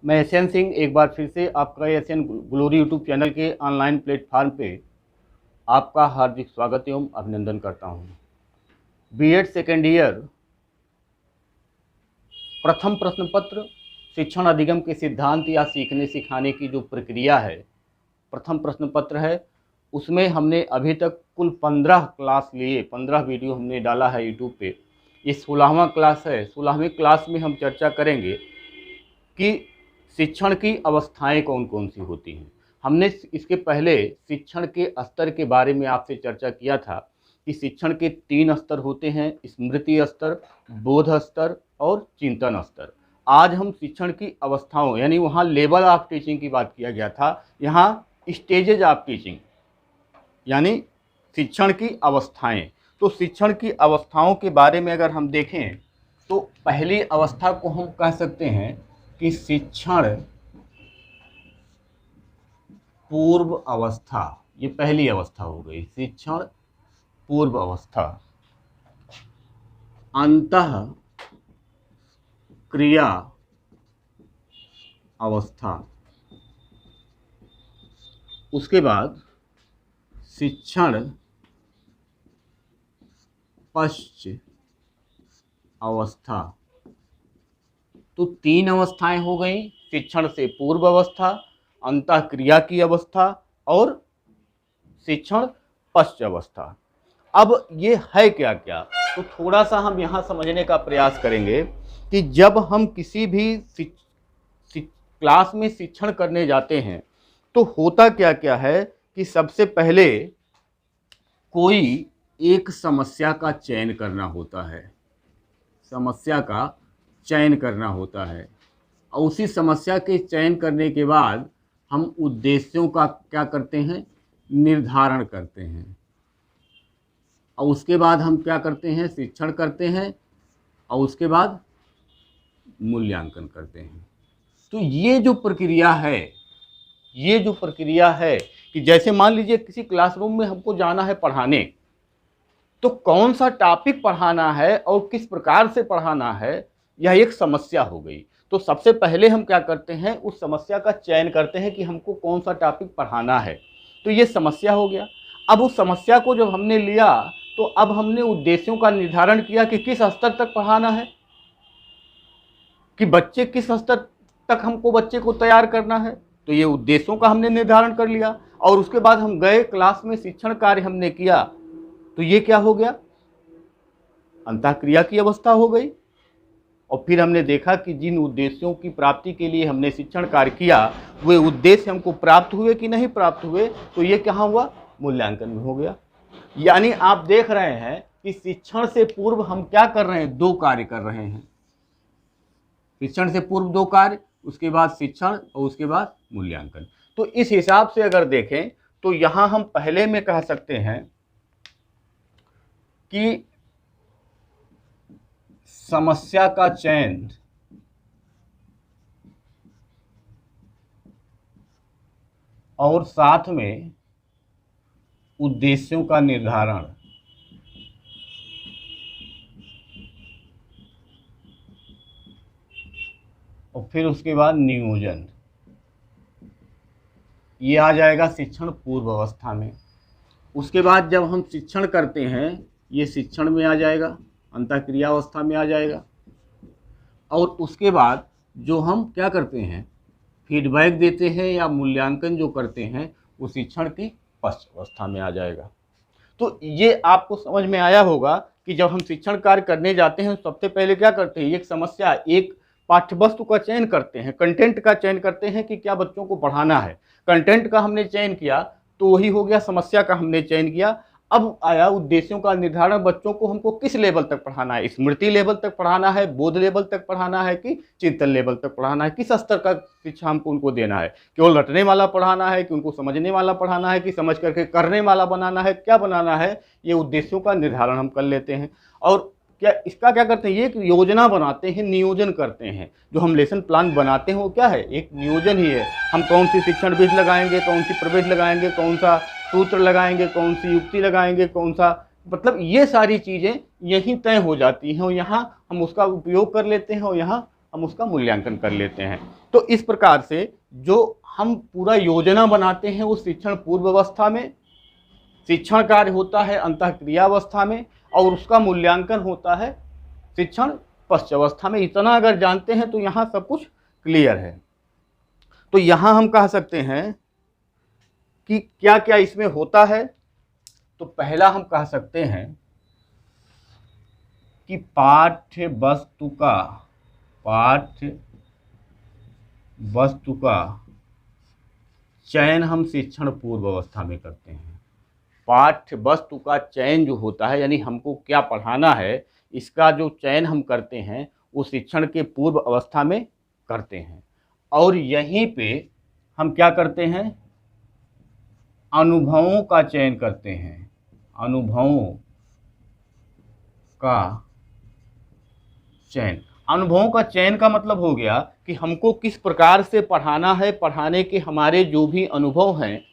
मैं एसएन सिंह एक बार फिर से आपका एसएन ग्लोरी यूट्यूब चैनल के ऑनलाइन प्लेटफॉर्म पे आपका हार्दिक स्वागत एवं अभिनंदन करता हूँ। बीएड सेकेंड ईयर प्रथम प्रश्न पत्र शिक्षण अधिगम के सिद्धांत या सीखने सिखाने की जो प्रक्रिया है, प्रथम प्रश्न पत्र है, उसमें हमने अभी तक कुल 15 क्लास लिए, 15 वीडियो हमने डाला है यूट्यूब पे। ये 16वां क्लास है। 16वीं क्लास में हम चर्चा करेंगे कि शिक्षण की अवस्थाएं कौन कौन सी होती हैं। हमने इसके पहले शिक्षण के स्तर के बारे में आपसे चर्चा किया था कि शिक्षण के 3 स्तर होते हैं: स्मृति स्तर, बोध स्तर और चिंतन स्तर। आज हम शिक्षण की अवस्थाओं यानी वहाँ लेवल ऑफ टीचिंग की बात किया गया था, यहाँ स्टेजेज ऑफ टीचिंग यानी शिक्षण की अवस्थाएं। तो शिक्षण की अवस्थाओं के बारे में अगर हम देखें तो पहली अवस्था को हम कह सकते हैं कि शिक्षण पूर्व अवस्था। ये पहली अवस्था हो गई, शिक्षण पूर्व अवस्था। अंतः क्रिया अवस्था। उसके बाद शिक्षण पश्च अवस्था। तो 3 अवस्थाएं हो गई, शिक्षण से पूर्व अवस्था, अंतः क्रिया की अवस्था और शिक्षण पश्च अवस्था। अब ये है क्या क्या, तो थोड़ा सा हम यहाँ समझने का प्रयास करेंगे कि जब हम किसी भी क्लास में शिक्षण करने जाते हैं तो होता क्या क्या है कि सबसे पहले कोई एक समस्या का चयन करना होता है, समस्या का चयन करना होता है और उसी समस्या के चयन करने के बाद हम उद्देश्यों का क्या करते हैं, निर्धारण करते हैं और उसके बाद हम क्या करते हैं, शिक्षण करते हैं और उसके बाद मूल्यांकन करते हैं। तो ये जो प्रक्रिया है, ये जो प्रक्रिया है कि जैसे मान लीजिए किसी क्लासरूम में हमको जाना है पढ़ाने, तो कौन सा टॉपिक पढ़ाना है और किस प्रकार से पढ़ाना है, यह एक समस्या हो गई। तो सबसे पहले हम क्या करते हैं, उस समस्या का चयन करते हैं कि हमको कौन सा टॉपिक पढ़ाना है। तो ये समस्या हो गया। अब उस समस्या को जब हमने लिया तो अब हमने उद्देश्यों का निर्धारण किया कि किस स्तर तक पढ़ाना है, कि बच्चे किस स्तर तक हमको बच्चे को तैयार करना है। तो ये उद्देश्यों का हमने निर्धारण कर लिया और उसके बाद हम गए क्लास में, शिक्षण कार्य हमने किया। तो ये क्या हो गया, अंतःक्रिया की अवस्था हो गई। और फिर हमने देखा कि जिन उद्देश्यों की प्राप्ति के लिए हमने शिक्षण कार्य किया वे उद्देश्य हमको प्राप्त हुए कि नहीं प्राप्त हुए, तो ये कहाँ हुआ, मूल्यांकन में हो गया। यानी आप देख रहे हैं कि शिक्षण से पूर्व हम क्या कर रहे हैं, 2 कार्य कर रहे हैं। शिक्षण से पूर्व 2 कार्य, उसके बाद शिक्षण और उसके बाद मूल्यांकन। तो इस हिसाब से अगर देखें तो यहाँ हम पहले में कह सकते हैं कि समस्या का चयन और साथ में उद्देश्यों का निर्धारण और फिर उसके बाद नियोजन, ये आ जाएगा शिक्षण पूर्व अवस्था में। उसके बाद जब हम शिक्षण करते हैं, ये शिक्षण में आ जाएगा, अंतःक्रिया अवस्था में आ जाएगा। और उसके बाद जो हम क्या करते हैं, फीडबैक देते हैं या मूल्यांकन जो करते हैं, वो शिक्षण की पश्च अवस्था में आ जाएगा। तो ये आपको समझ में आया होगा कि जब हम शिक्षण कार्य करने जाते हैं सबसे पहले क्या करते हैं, एक समस्या, एक पाठ्यवस्तु का चयन करते हैं, कंटेंट का चयन करते हैं कि क्या बच्चों को पढ़ाना है। कंटेंट का हमने चयन किया तो वही हो गया, समस्या का हमने चयन किया। अब आया उद्देश्यों का निर्धारण, बच्चों को हमको किस लेवल तक पढ़ाना है, स्मृति लेवल तक पढ़ाना है, बोध लेवल तक पढ़ाना है कि चिंतन लेवल तक पढ़ाना है, किस स्तर का शिक्षा हमको उनको देना है, केवल रटने वाला पढ़ाना है कि उनको समझने वाला पढ़ाना है कि समझ करके करने वाला बनाना है, क्या बनाना है, ये उद्देश्यों का निर्धारण हम कर लेते हैं। और क्या इसका क्या करते हैं, ये एक योजना बनाते हैं, नियोजन करते हैं। जो हम लेसन प्लान बनाते हैं वो क्या है, एक नियोजन ही है। हम कौन सी शिक्षण विधि लगाएंगे, कौन सी प्रवेश लगाएंगे, कौन सा सूत्र लगाएंगे, कौन सी युक्ति लगाएंगे, कौन सा, मतलब ये सारी चीज़ें यहीं तय हो जाती हैं और यहाँ हम उसका उपयोग कर लेते हैं और यहाँ हम उसका मूल्यांकन कर लेते हैं। तो इस प्रकार से जो हम पूरा योजना बनाते हैं वो शिक्षण पूर्व अवस्था में, शिक्षण कार्य होता है अंतःक्रियावस्था में, और उसका मूल्यांकन होता है शिक्षण पश्चावस्था में। इतना अगर जानते हैं तो यहाँ सब कुछ क्लियर है। तो यहाँ हम कह सकते हैं कि क्या क्या इसमें होता है। तो पहला हम कह सकते हैं कि पाठ्य वस्तु का चयन हम शिक्षण पूर्व अवस्था में करते हैं। पाठ्य वस्तु का चयन जो होता है, यानी हमको क्या पढ़ाना है, इसका जो चयन हम करते हैं वो शिक्षण के पूर्व अवस्था में करते हैं। और यहीं पे हम क्या करते हैं, अनुभवों का चयन करते हैं। अनुभवों का चयन, अनुभवों का चयन का मतलब हो गया कि हमको किस प्रकार से पढ़ाना है, पढ़ाने के हमारे जो भी अनुभव हैं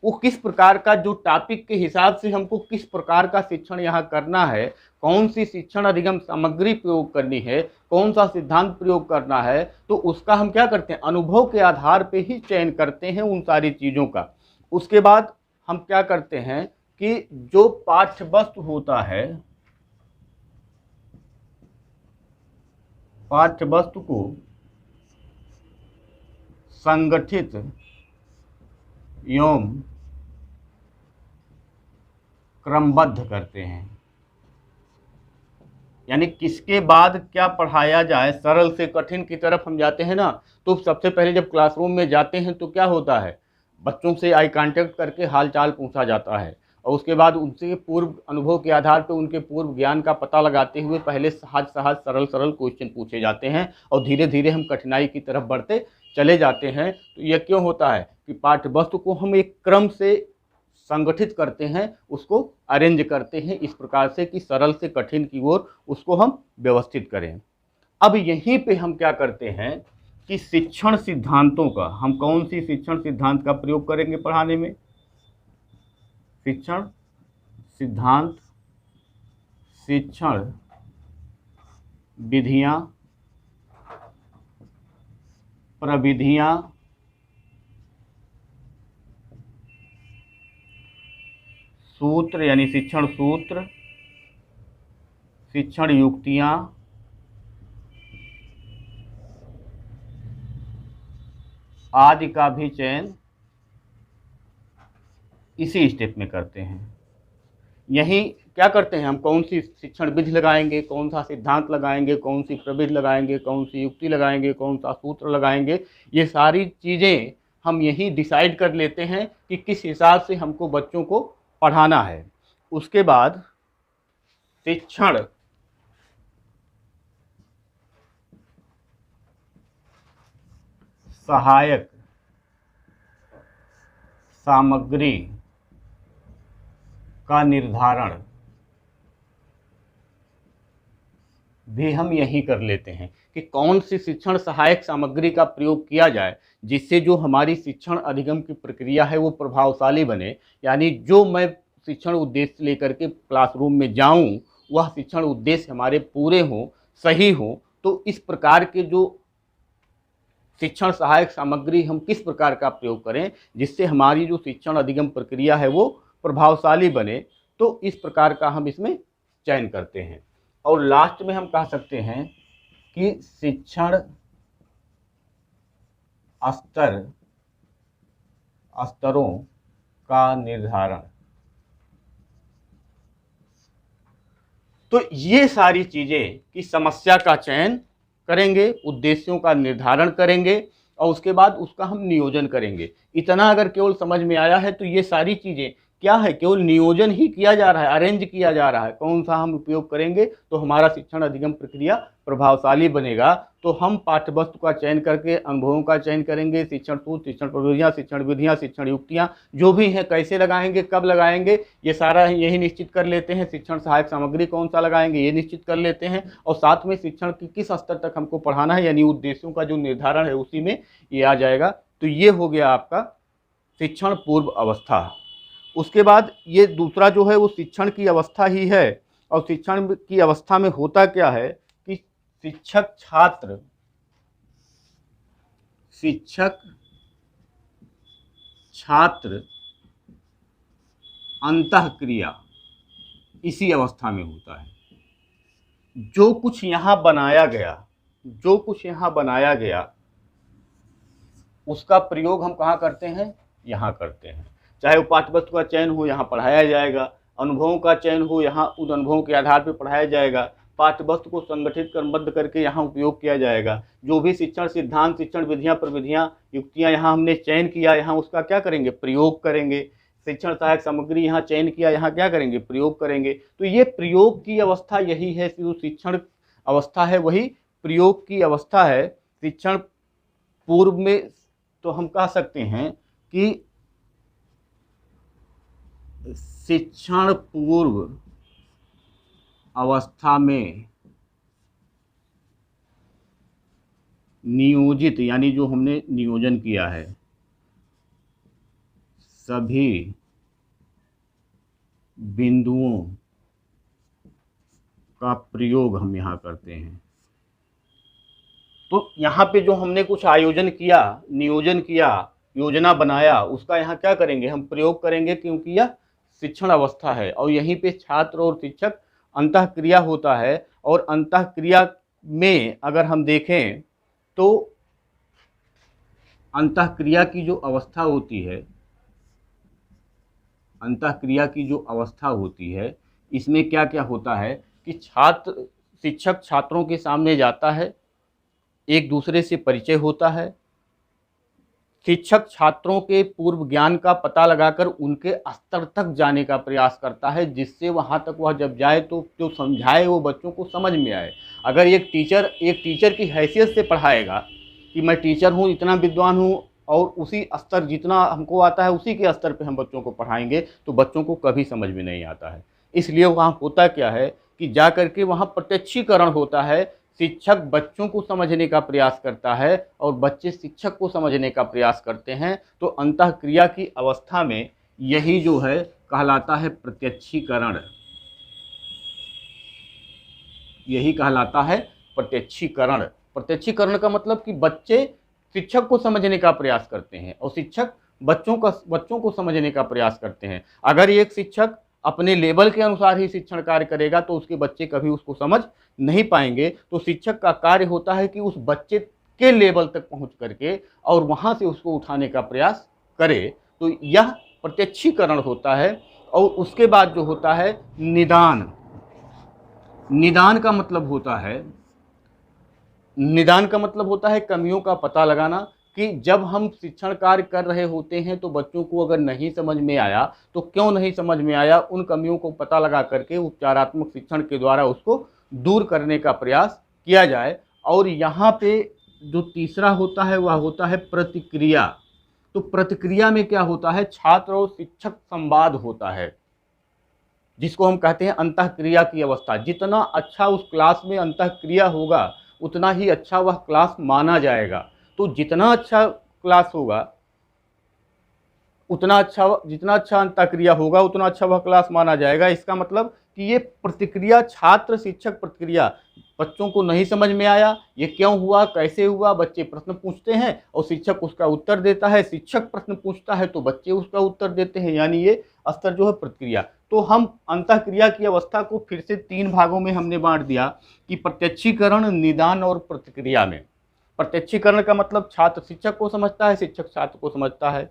वो किस प्रकार का, जो टॉपिक के हिसाब से हमको किस प्रकार का शिक्षण यहाँ करना है, कौन सी शिक्षण अधिगम सामग्री प्रयोग करनी है, कौन सा सिद्धांत प्रयोग करना है, तो उसका हम क्या करते हैं, अनुभव के आधार पे ही चयन करते हैं उन सारी चीज़ों का। उसके बाद हम क्या करते हैं कि जो पाठ्य वस्तु होता है, पाठ्य वस्तु को संगठित एवं क्रमबद्ध करते हैं। यानी किसके बाद क्या पढ़ाया जाए, सरल से कठिन की तरफ हम जाते हैं ना, तो सबसे पहले जब क्लासरूम में जाते हैं तो क्या होता है, बच्चों से आई कांटेक्ट करके हाल चाल पूछा जाता है, और उसके बाद उनसे पूर्व अनुभव के आधार पर उनके पूर्व ज्ञान का पता लगाते हुए पहले सहज सहज सरल सरल क्वेश्चन पूछे जाते हैं, और धीरे धीरे हम कठिनाई की तरफ बढ़ते चले जाते हैं। तो यह क्यों होता है कि पाठ्य वस्तु को हम एक क्रम से संगठित करते हैं, उसको अरेंज करते हैं इस प्रकार से कि सरल से कठिन की ओर उसको हम व्यवस्थित करें। अब यहीं पे हम क्या करते हैं कि शिक्षण सिद्धांतों का, हम कौन सी शिक्षण सिद्धांत का प्रयोग करेंगे पढ़ाने में, शिक्षण सिद्धांत, शिक्षण विधियां, प्रविधियां, सूत्र यानी शिक्षण सूत्र, शिक्षण युक्तियां, आदि का भी चयन इसी स्टेप में करते हैं। यही क्या करते हैं, हम कौन सी शिक्षण विधि लगाएंगे, कौन सा सिद्धांत लगाएंगे, कौन सी प्रविधि लगाएंगे, कौन सी युक्ति लगाएंगे, कौन सा सूत्र लगाएंगे, ये सारी चीज़ें हम यही डिसाइड कर लेते हैं कि किस हिसाब से हमको बच्चों को पढ़ाना है। उसके बाद शिक्षण सहायक सामग्री का निर्धारण भी हम यही कर लेते हैं कि कौन सी शिक्षण सहायक सामग्री का प्रयोग किया जाए जिससे जो हमारी शिक्षण अधिगम की प्रक्रिया है वो प्रभावशाली बने। यानी जो मैं शिक्षण उद्देश्य लेकर के क्लासरूम में जाऊं वह शिक्षण उद्देश्य हमारे पूरे हों, सही हों। तो इस प्रकार के जो शिक्षण सहायक सामग्री हम किस प्रकार का प्रयोग करें जिससे हमारी जो शिक्षण अधिगम प्रक्रिया है वो प्रभावशाली बने, तो इस प्रकार का हम इसमें चयन करते हैं। और लास्ट में हम कह सकते हैं कि शिक्षण स्तरों का निर्धारण। तो ये सारी चीज़ें कि समस्या का चयन करेंगे, उद्देश्यों का निर्धारण करेंगे और उसके बाद उसका हम नियोजन करेंगे। इतना अगर केवल समझ में आया है तो ये सारी चीज़ें क्या है, केवल नियोजन ही किया जा रहा है, अरेंज किया जा रहा है, कौन सा हम उपयोग करेंगे तो हमारा शिक्षण अधिगम प्रक्रिया प्रभावशाली बनेगा। तो हम पाठ्य वस्तु का चयन करके अनुभवों का चयन करेंगे, शिक्षण सूत्र, शिक्षण प्रविधियाँ, शिक्षण विधियाँ, शिक्षण युक्तियाँ जो भी हैं, कैसे लगाएंगे, कब लगाएंगे, ये सारा यही निश्चित कर लेते हैं। शिक्षण सहायक सामग्री कौन सा लगाएंगे ये निश्चित कर लेते हैं, और साथ में शिक्षण की किस स्तर तक हमको पढ़ाना है यानी उद्देश्यों का जो निर्धारण है उसी में ये आ जाएगा। तो ये हो गया आपका शिक्षण पूर्व अवस्था। उसके बाद ये दूसरा जो है वो शिक्षण की अवस्था ही है, और शिक्षण की अवस्था में होता क्या है कि शिक्षक छात्र शिक्षक छात्र अंतःक्रिया इसी अवस्था में होता है। जो कुछ यहाँ बनाया गया उसका प्रयोग हम कहाँ करते हैं? यहाँ करते हैं। चाहे वो पाठ्यवस्तु का चयन हो, यहाँ पढ़ाया जाएगा। अनुभवों का चयन हो, यहाँ उन अनुभवों के आधार पर पढ़ाया जाएगा। पाठ्यवस्तु को संगठित क्रमबद्ध करके यहाँ उपयोग किया जाएगा। जो भी शिक्षण सिद्धांत, शिक्षण विधियाँ, प्रविधियाँ, युक्तियाँ यहाँ हमने चयन किया, यहाँ उसका क्या करेंगे? प्रयोग करेंगे। शिक्षण सहायक सामग्री यहाँ चयन किया, यहाँ क्या करेंगे? प्रयोग करेंगे। तो ये प्रयोग की अवस्था यही है। जो शिक्षण अवस्था है वही प्रयोग की अवस्था है। शिक्षण पूर्व में तो हम कह सकते हैं कि शिक्षण पूर्व अवस्था में नियोजित, यानी जो हमने नियोजन किया है, सभी बिंदुओं का प्रयोग हम यहाँ करते हैं। तो यहाँ पे जो हमने कुछ आयोजन किया, नियोजन किया, योजना बनाया, उसका यहाँ क्या करेंगे? हम प्रयोग करेंगे, क्योंकि यह शिक्षण अवस्था है। और यहीं पे छात्र और शिक्षक अंतःक्रिया होता है। और अंतःक्रिया में अगर हम देखें तो अंतःक्रिया की जो अवस्था होती है, इसमें क्या क्या होता है कि शिक्षक छात्रों के सामने जाता है, एक दूसरे से परिचय होता है। शिक्षक छात्रों के पूर्व ज्ञान का पता लगाकर उनके स्तर तक जाने का प्रयास करता है, जिससे वहां तक वह जब जाए तो जो समझाए वो बच्चों को समझ में आए। अगर एक टीचर की हैसियत से पढ़ाएगा कि मैं टीचर हूँ, इतना विद्वान हूँ, और उसी स्तर जितना हमको आता है उसी के स्तर पे हम बच्चों को पढ़ाएंगे, तो बच्चों को कभी समझ में नहीं आता है। इसलिए वहाँ होता क्या है कि जा करके वहाँ प्रत्यक्षीकरण होता है। शिक्षक बच्चों को समझने का प्रयास करता है और बच्चे शिक्षक को समझने का प्रयास करते हैं। तो अंतःक्रिया की अवस्था में यही जो है कहलाता है प्रत्यक्षीकरण। यही कहलाता है प्रत्यक्षीकरण। प्रत्यक्षीकरण का मतलब कि बच्चे शिक्षक को समझने का प्रयास करते हैं और शिक्षक बच्चों को समझने का प्रयास करते हैं। अगर एक शिक्षक अपने लेवल के अनुसार ही शिक्षण कार्य करेगा तो उसके बच्चे कभी उसको समझ नहीं पाएंगे। तो शिक्षक का कार्य होता है कि उस बच्चे के लेवल तक पहुंच करके और वहां से उसको उठाने का प्रयास करे। तो यह प्रत्यक्षीकरण होता है। और उसके बाद जो होता है निदान। निदान का मतलब होता है कमियों का पता लगाना। कि जब हम शिक्षण कार्य कर रहे होते हैं तो बच्चों को अगर नहीं समझ में आया तो क्यों नहीं समझ में आया, उन कमियों को पता लगा करके उपचारात्मक शिक्षण के द्वारा उसको दूर करने का प्रयास किया जाए। और यहाँ पे जो तीसरा होता है वह होता है प्रतिक्रिया। तो प्रतिक्रिया में क्या होता है? छात्र और शिक्षक संवाद होता है, जिसको हम कहते हैं अंतःक्रिया की अवस्था। जितना अच्छा उस क्लास में अंतःक्रिया होगा उतना ही अच्छा वह क्लास माना जाएगा। तो जितना अच्छा क्लास होगा जितना अच्छा अंतःक्रिया होगा उतना अच्छा वह क्लास माना जाएगा। इसका मतलब कि ये प्रतिक्रिया, छात्र शिक्षक प्रतिक्रिया, बच्चों को नहीं समझ में आया, ये क्यों हुआ, कैसे हुआ, बच्चे प्रश्न पूछते हैं और शिक्षक उसका उत्तर देता है। शिक्षक प्रश्न पूछता है तो बच्चे उसका उत्तर देते हैं, यानी ये स्तर जो है प्रतिक्रिया। तो हम अंतःक्रिया की अवस्था को फिर से 3 भागों में हमने बांट दिया कि प्रत्यक्षीकरण, निदान और प्रतिक्रिया में। प्रत्यक्षीकरण का मतलब छात्र शिक्षक को समझता है, शिक्षक छात्र को समझता है।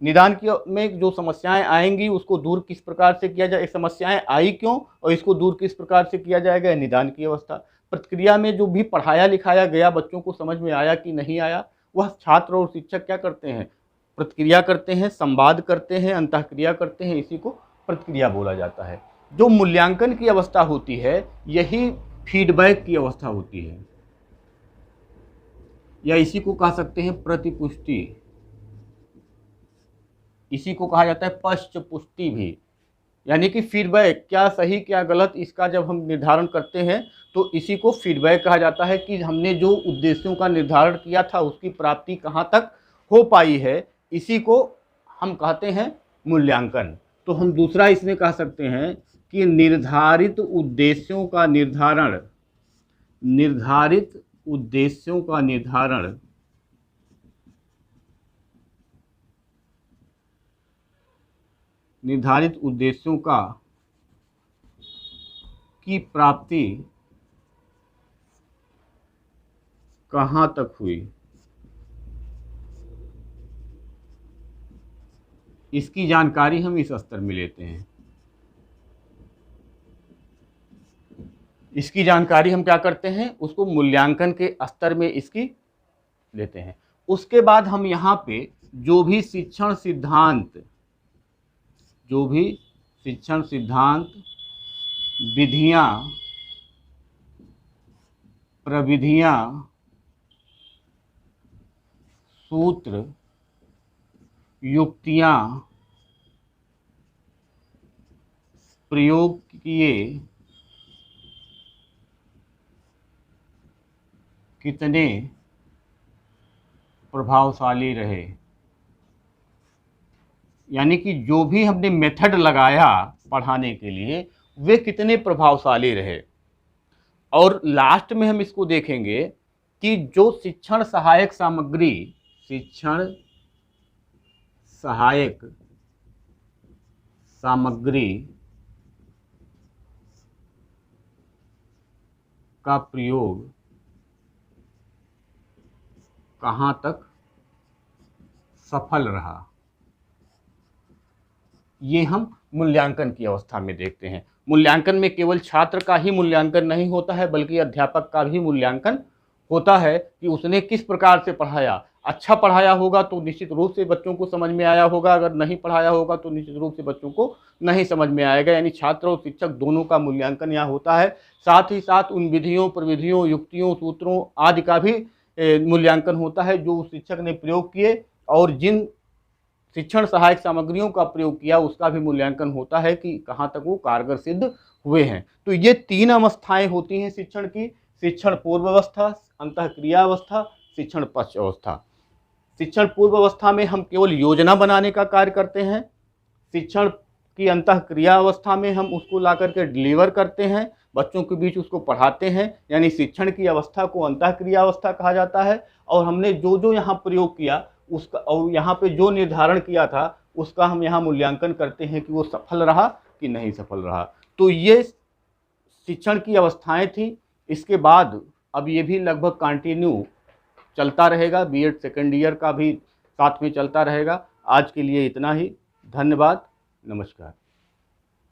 निदान की में जो समस्याएं आएंगी उसको दूर किस प्रकार से किया जाए, समस्याएं आई क्यों और इसको दूर किस प्रकार से किया जाएगा, निदान की अवस्था। प्रतिक्रिया में जो भी पढ़ाया लिखाया गया बच्चों को समझ में आया कि नहीं आया, वह छात्र और शिक्षक क्या करते हैं? प्रतिक्रिया करते हैं, संवाद करते हैं, अंतःक्रिया करते हैं। इसी को प्रतिक्रिया बोला जाता है। जो मूल्यांकन की अवस्था होती है यही फीडबैक की अवस्था होती है, या इसी को कह सकते हैं प्रतिपुष्टि। इसी को कहा जाता है पश्च पुष्टि भी, यानी कि फीडबैक, क्या सही क्या गलत, इसका जब हम निर्धारण करते हैं तो इसी को फीडबैक कहा जाता है कि हमने जो उद्देश्यों का निर्धारण किया था उसकी प्राप्ति कहाँ तक हो पाई है। इसी को हम कहते हैं मूल्यांकन। तो हम दूसरा इसमें कह सकते हैं कि निर्धारित उद्देश्यों का निर्धारण निर्धारित उद्देश्यों की प्राप्ति कहाँ तक हुई, इसकी जानकारी हम इस स्तर में लेते हैं। इसकी जानकारी हम क्या करते हैं, उसको मूल्यांकन के स्तर में इसकी लेते हैं। उसके बाद हम यहाँ पे जो भी शिक्षण सिद्धांत विधियां, प्रविधियां, सूत्र, युक्तियां प्रयोग किए कितने प्रभावशाली रहे, यानी कि जो भी हमने मेथड लगाया पढ़ाने के लिए वे कितने प्रभावशाली रहे। और लास्ट में हम इसको देखेंगे कि जो शिक्षण सहायक सामग्री का प्रयोग कहाँ तक सफल रहा, ये हम मूल्यांकन की अवस्था में देखते हैं। मूल्यांकन में केवल छात्र का ही मूल्यांकन नहीं होता है, बल्कि अध्यापक का भी मूल्यांकन होता है कि उसने किस प्रकार से पढ़ाया। अच्छा पढ़ाया होगा तो निश्चित रूप से बच्चों को समझ में आया होगा, अगर नहीं पढ़ाया होगा तो निश्चित रूप से बच्चों को नहीं समझ में आएगा। यानी छात्र और शिक्षक दोनों का मूल्यांकन यहाँ होता है। साथ ही साथ उन विधियों, प्रविधियों, युक्तियों, सूत्रों आदि का भी मूल्यांकन होता है जो उस शिक्षक ने प्रयोग किए, और जिन शिक्षण सहायक सामग्रियों का प्रयोग किया उसका भी मूल्यांकन होता है कि कहाँ तक वो कारगर सिद्ध हुए हैं। तो ये 3 अवस्थाएं होती हैं शिक्षण की: शिक्षण पूर्व अवस्था, अंतःक्रिया अवस्था, शिक्षण पश्च अवस्था। शिक्षण पूर्व अवस्था में हम केवल योजना बनाने का कार्य करते हैं। शिक्षण की अंतःक्रिया अवस्था में हम उसको ला करके डिलीवर करते हैं, बच्चों के बीच उसको पढ़ाते हैं, यानी शिक्षण की अवस्था को अंतःक्रिया अवस्था कहा जाता है। और हमने जो जो यहाँ प्रयोग किया उसका, और यहाँ पे जो निर्धारण किया था उसका हम यहाँ मूल्यांकन करते हैं कि वो सफल रहा कि नहीं सफल रहा। तो ये शिक्षण की अवस्थाएं थी। इसके बाद अब ये भी लगभग कंटिन्यू चलता रहेगा, बीएड सेकेंड ईयर का भी साथ में चलता रहेगा। आज के लिए इतना ही। धन्यवाद, नमस्कार।